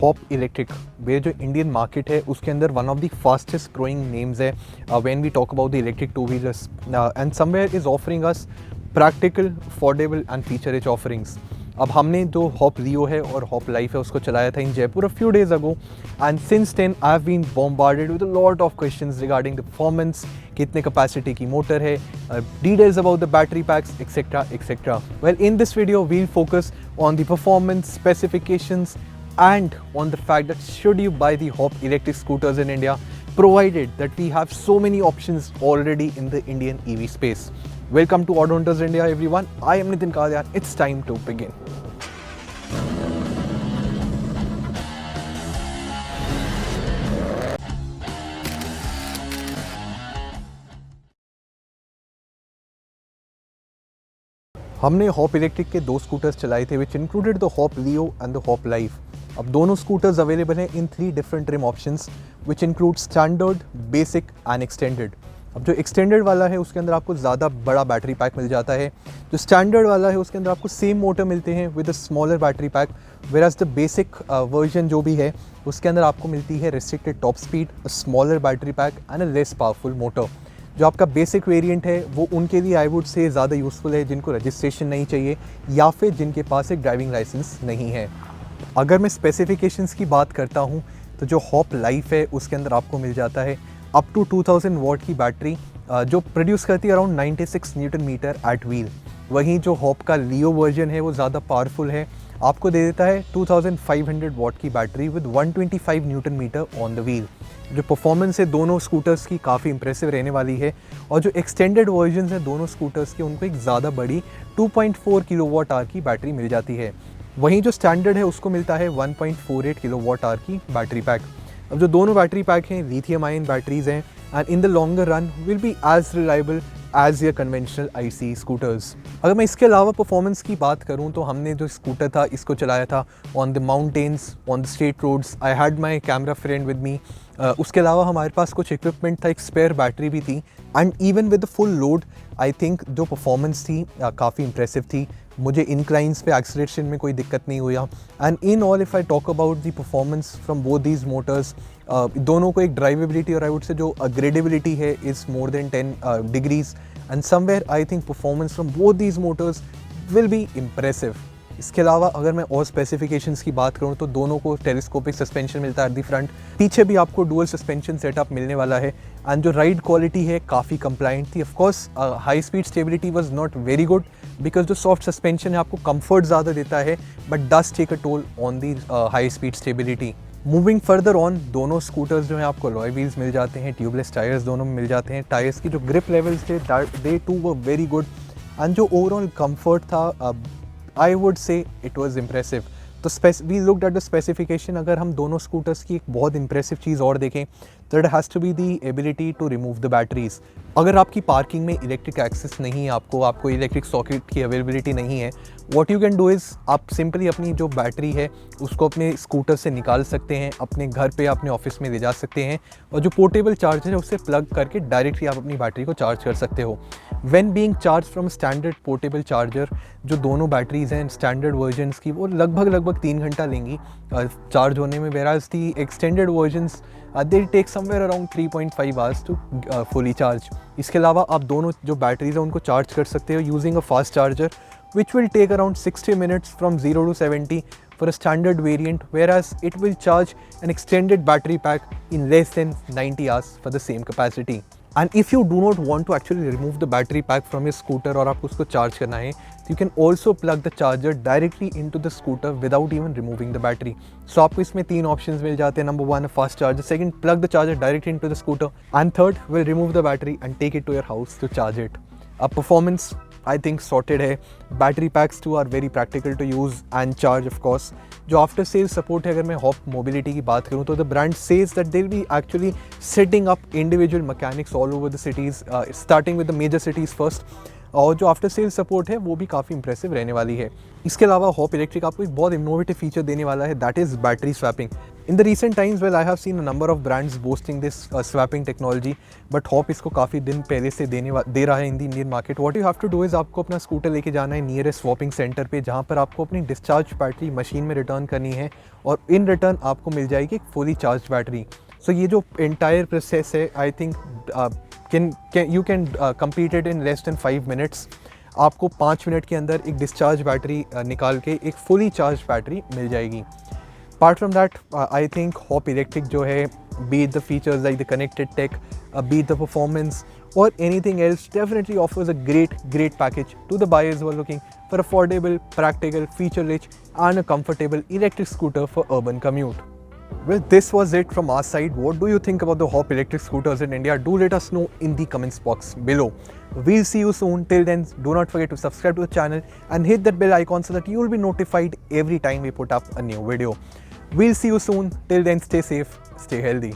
Hop electric ये जो Indian market है उसके अंदर one of the fastest growing names है when we talk about the electric two wheelers and somewhere is offering us practical, affordable and feature rich offerings. अब हमने जो hop लियो है और हॉप लाइफ है उसको चलाया था in Jaipur a few days ago and since then I have been bombarded with a lot of questions regarding the performance, कितने कैपेसिटी की मोटर है, details about the battery packs etcetera etcetera. Well, in this video we'll focus on the performance, specifications and on the fact that should you buy the Hop electric scooters in India, provided that we have so many options already in the Indian EV space. Welcome to Auto Hunters India everyone. I am Nitin Kadian. It's time to begin. हमने hop electric के दो scooters चलाए थे which included the hop Leo and the hop life. अब दोनों scooters available हैं इन 3 different trim options which include standard, basic and extended. अब जो एक्सटेंडेड वाला है उसके अंदर आपको ज़्यादा बड़ा बैटरी पैक मिल जाता है। जो स्टैंडर्ड वाला है उसके अंदर आपको सेम मोटर मिलते हैं with a smaller battery pack, whereas the basic version जो भी है उसके अंदर आपको मिलती है restricted top speed, a smaller battery pack and a less powerful motor. जो आपका बेसिक वेरिएंट है वो उनके लिए आई वुड से ज़्यादा यूज़फुल है जिनको रजिस्ट्रेशन नहीं चाहिए या फिर जिनके पास एक ड्राइविंग लाइसेंस नहीं है। अगर मैं स्पेसिफिकेशंस की बात करता हूँ तो जो हॉप लाइफ है उसके अंदर आपको मिल जाता है अप टू 2000 वॉट की बैटरी जो प्रोड्यूस करती है around 96 newton meter at wheel. वहीं जो हॉप का लियो वर्जन है वो ज़्यादा पावरफुल है, आपको दे देता है 2500 वॉट की battery with 125 newton meter on the wheel. जो परफॉर्मेंस है दोनों स्कूटर्स की काफ़ी इंप्रेसिव रहने वाली है और जो एक्सटेंडेड वर्जन है दोनों स्कूटर्स के उनको एक ज़्यादा बड़ी 2.4 किलोवाट आवर की बैटरी मिल जाती है। वहीं जो स्टैंडर्ड है उसको मिलता है 1.48 किलोवाट आवर की बैटरी पैक। अब जो दोनों बैटरी पैक हैं लिथियम आयन बैटरीज हैं and in the longer run will be as reliable as your conventional IC scooters. अगर मैं इसके अलावा परफॉर्मेंस की बात करूं तो हमने जो स्कूटर था इसको चलाया था on the mountains, on the straight roads. I had my camera friend with me. उसके अलावा हमारे पास कुछ इक्विपमेंट था, एक स्पेयर बैटरी भी थी and even with the full load I think जो परफॉर्मेंस थी काफ़ी इंप्रेसिव थी। मुझे इंक्लाइंस पे एक्सीलरेशन में कोई दिक्कत नहीं हुआ and in all if I talk about the performance from both these Motors, दोनों को एक ड्राइवेबिलिटी और आई वुड से जो ग्रेडेबिलिटी है is more than 10 degrees and somewhere I think performance from both these Motors will be impressive. इसके अलावा अगर मैं और स्पेसिफिकेशंस की बात करूं तो दोनों को टेलीस्कोपिक सस्पेंशन मिलता है एट दी फ्रंट, पीछे भी आपको डुअल सस्पेंशन सेटअप मिलने वाला है एंड जो राइड क्वालिटी है काफ़ी कंप्लाइंट थी। Of course high speed stability was not very good because जो सॉफ्ट सस्पेंशन है आपको कंफर्ट ज़्यादा देता है but does take a toll on the high speed stability. Moving further on, दोनों स्कूटर्स जो हैं आपको अलॉय व्हील्स मिल जाते हैं, ट्यूबलेस टायर्स दोनों में मिल जाते हैं। टायर्स की जो ग्रिप लेवल्स थे they too were very good and जो ओवरऑल कंफर्ट था I would say it was impressive. तो we looked at the specification। अगर हम दोनों स्कूटर्स की एक बहुत इंप्रेसिव चीज़ और देखें तो it has to be the ability to remove the batteries. अगर आपकी पार्किंग में इलेक्ट्रिक एक्सेस नहीं है, आपको इलेक्ट्रिक सॉकेट की अवेलेबिलिटी नहीं है, what you can do is आप सिंपली अपनी जो बैटरी है उसको अपने स्कूटर से निकाल सकते हैं, अपने घर पे अपने ऑफिस में ले जा सकते हैं और जो पोर्टेबल चार्जर है उससे प्लग करके डायरेक्टली आप अपनी बैटरी को चार्ज कर सकते हो। When being charge from standard portable charger, जो दोनों बैटरीज हैं स्टैंडर्ड वर्जन्स की वो लगभग 3 घंटा लेंगी चार्ज होने में, whereas the extended versions they take somewhere around 3.5 hours to fully charge. इसके अलावा आप दोनों जो बैटरीज हैं उनको चार्ज कर सकते हो using a fast charger which will take around 60 minutes from 0 to 70 for a standard variant, whereas it will charge an extended battery pack in less than 90 hours for the same capacity. And if you do not want to actually remove the battery pack from your scooter और आपको उसको charge करना है, you can also plug the charger directly into the scooter without even removing the battery. So आपको इसमें 3 options मिल जाते हैं। Number 1, a fast charger. Second, plug the charger directly into the scooter. And third, will remove the battery and take it to your house to charge it. अब performance I think sorted है। Battery packs too are very practical to use and charge of course. जो after sale support है, अगर मैं Hop mobility की बात करूँ तो the brand says that they will be actually setting up individual mechanics all over the cities, starting with the major cities first. और जो आफ्टर सेल सपोर्ट है वो भी काफ़ी इंप्रेसिव रहने वाली है। इसके अलावा हॉप इलेक्ट्रिक आपको एक बहुत इनोवेटिव फीचर देने वाला है, that is battery swapping. In the recent times, well, I have seen a number of brands boasting this swapping technology, but Hop इसको काफ़ी दिन पहले से दे रहा है in the Indian market. What you have to do is आपको अपना scooter लेके जाना है नियरेस्ट स्वैपिंग सेंटर पे, जहाँ पर आपको अपनी डिस्चार्ज बैटरी मशीन में रिटर्न करनी है और इन रिटर्न आपको मिल जाएगी एक फुली चार्ज बैटरी. सो ये जो एंटायर प्रोसेस है, I think you can complete it in less than 5 minutes. आपको 5 मिनट के अंदर एक डिस्चार्ज बैटरी निकाल के एक फुली चार्ज बैटरी मिल जाएगी. Apart from that, I think Hop Electric जो है, be it the features like the connected tech, be it the performance or anything else, definitely offers a great package to the buyers who are looking for affordable, practical, feature-rich and a comfortable electric scooter for urban commute. Well, this was it from our side. What do you think about the Hop electric scooters in India? Do let us know in the comments box below. We'll see you soon. Till then, do not forget to subscribe to the channel and hit that bell icon so that you will be notified every time we put up a new video. We'll see you soon. Till then, stay safe, stay healthy.